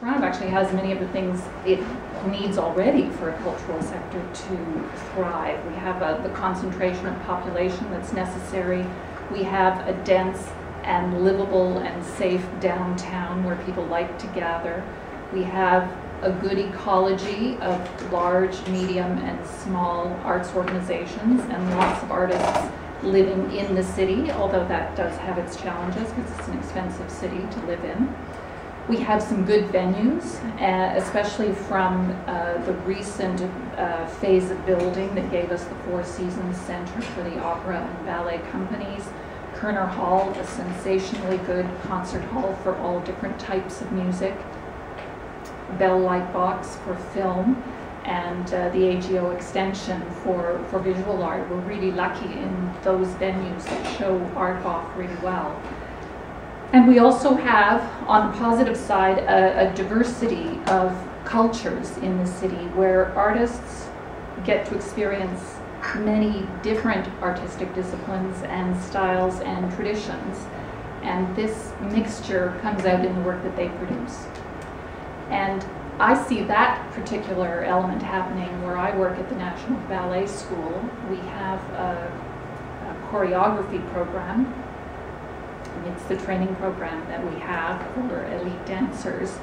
Toronto actually has many of the things it needs already for a cultural sector to thrive. We have the concentration of population that's necessary. We have a dense and livable and safe downtown where people like to gather. We have a good ecology of large, medium, and small arts organizations and lots of artists living in the city, although that does have its challenges because it's an expensive city to live in. We have some good venues, especially from the recent phase of building that gave us the Four Seasons Center for the opera and ballet companies. Kerner Hall, a sensationally good concert hall for all different types of music. Bell Lightbox for film, and the AGO extension for visual art. We're really lucky in those venues that show art off really well. And we also have, on the positive side, a diversity of cultures in the city where artists get to experience many different artistic disciplines and styles and traditions. And this mixture comes out in the work that they produce. And I see that particular element happening where I work at the National Ballet School. We have a choreography program. It's the training program that we have for elite dancers.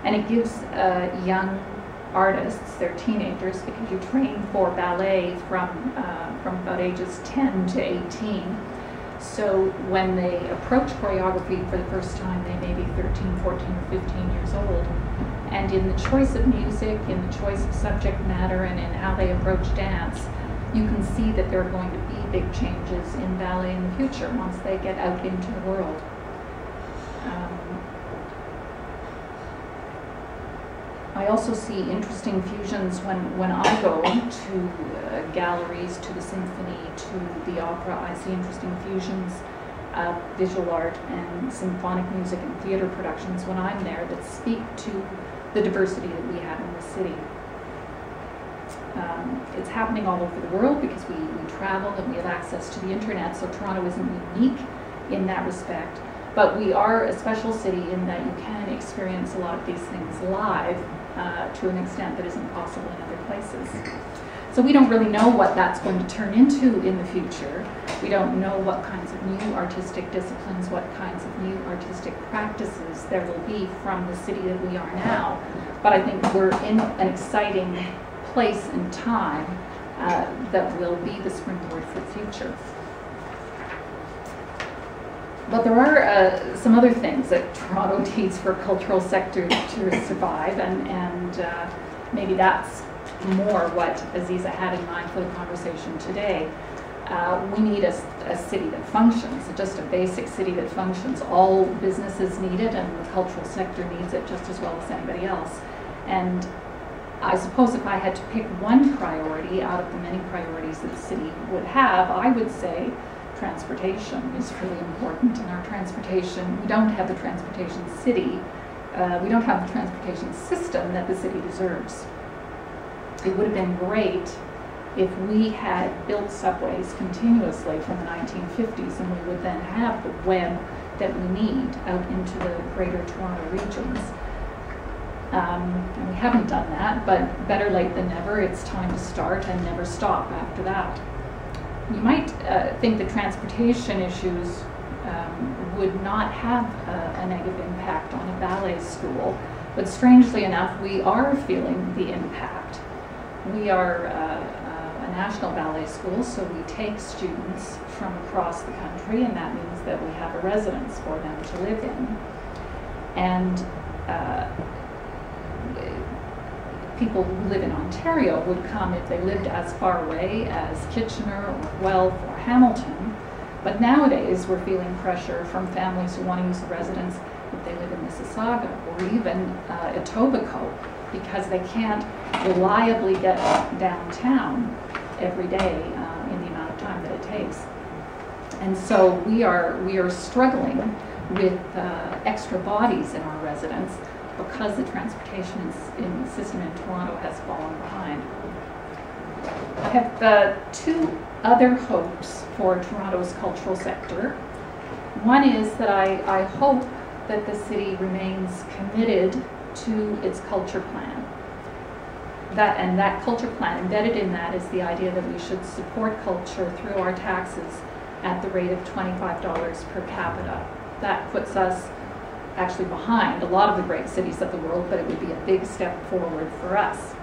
And it gives young artists, they're teenagers, because you train for ballet from about ages 10 to 18. So when they approach choreography for the first time, they may be 13, 14, or 15 years old. And in the choice of music, in the choice of subject matter, and in how they approach dance, you can see that there are going to be big changes in ballet in the future once they get out into the world. I also see interesting fusions when I go to galleries, to the symphony, to the opera. I see interesting fusions of visual art and symphonic music and theater productions when I'm there that speak to the diversity that we have in the city. It's happening all over the world because we travel and we have access to the internet, so Toronto isn't unique in that respect. But we are a special city in that you can experience a lot of these things live to an extent that isn't possible in other places. So we don't really know what that's going to turn into in the future. We don't know what kinds of new artistic disciplines, what kinds of new artistic practices there will be from the city that we are now. But I think we're in an exciting place and time that will be the springboard for the future. But there are some other things that Toronto needs for a cultural sector to survive, and maybe that's more what Aziza had in mind for the conversation today. We need a city that functions, just a basic city that functions. All businesses need it, and the cultural sector needs it just as well as anybody else. And I suppose if I had to pick one priority out of the many priorities that the city would have, I would say transportation is really important. In our transportation, we don't have the transportation city, we don't have the transportation system that the city deserves. It would have been great if we had built subways continuously from the 1950s, and we would then have the web that we need out into the greater Toronto regions. And we haven't done that, but better late than never. It's time to start and never stop after that. You might think that transportation issues would not have a negative impact on a ballet school, but strangely enough, we are feeling the impact. We are a national ballet school, so we take students from across the country, and that means that we have a residence for them to live in. And people who live in Ontario would come if they lived as far away as Kitchener or Guelph or Hamilton. But nowadays we're feeling pressure from families who want to use a residence if they live in Mississauga or even Etobicoke, because they can't reliably get downtown every day in the amount of time that it takes. And so we are struggling with extra bodies in our residence because the transportation system in Toronto has fallen behind. I have two other hopes for Toronto's cultural sector. One is that I hope that the city remains committed to its culture plan. That culture plan, embedded in that, is the idea that we should support culture through our taxes at the rate of $25 per capita. That puts us actually behind a lot of the great cities of the world, but it would be a big step forward for us.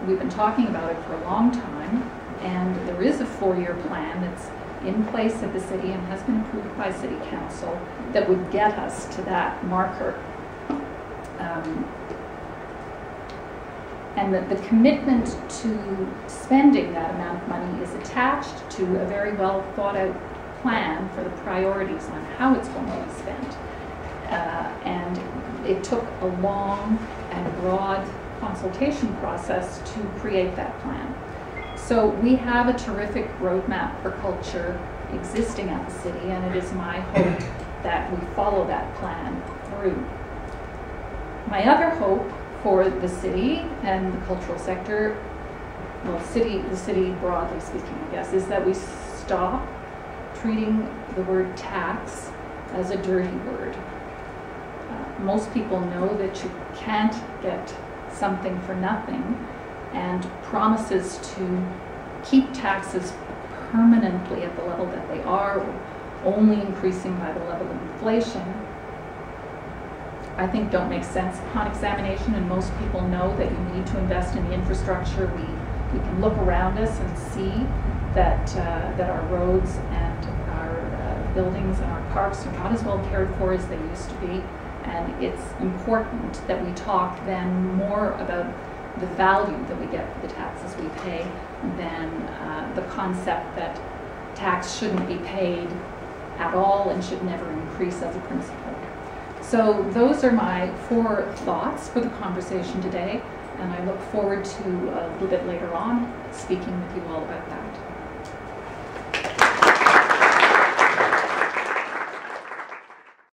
We've been talking about it for a long time, and there is a 4-year plan that's in place at the city and has been approved by City Council that would get us to that marker. And that the commitment to spending that amount of money is attached to a very well thought out plan for the priorities on how it's going to be spent. And it took a long and broad consultation process to create that plan. So we have a terrific roadmap for culture existing at the city, and it is my hope that we follow that plan through. My other hope for the city and the cultural sector, well, the city broadly speaking, I guess, is that we stop treating the word tax as a dirty word. Most people know that you can't get something for nothing, and promises to keep taxes permanently at the level that they are, or only increasing by the level of inflation, I think don't make sense upon examination, and most people know that you need to invest in the infrastructure. We can look around us and see that our roads and our buildings and our parks are not as well cared for as they used to be, and it's important that we talk then more about the value that we get for the taxes we pay than the concept that tax shouldn't be paid at all and should never increase as a principle. So those are my 4 thoughts for the conversation today, and I look forward to a little bit later on speaking with you all about that.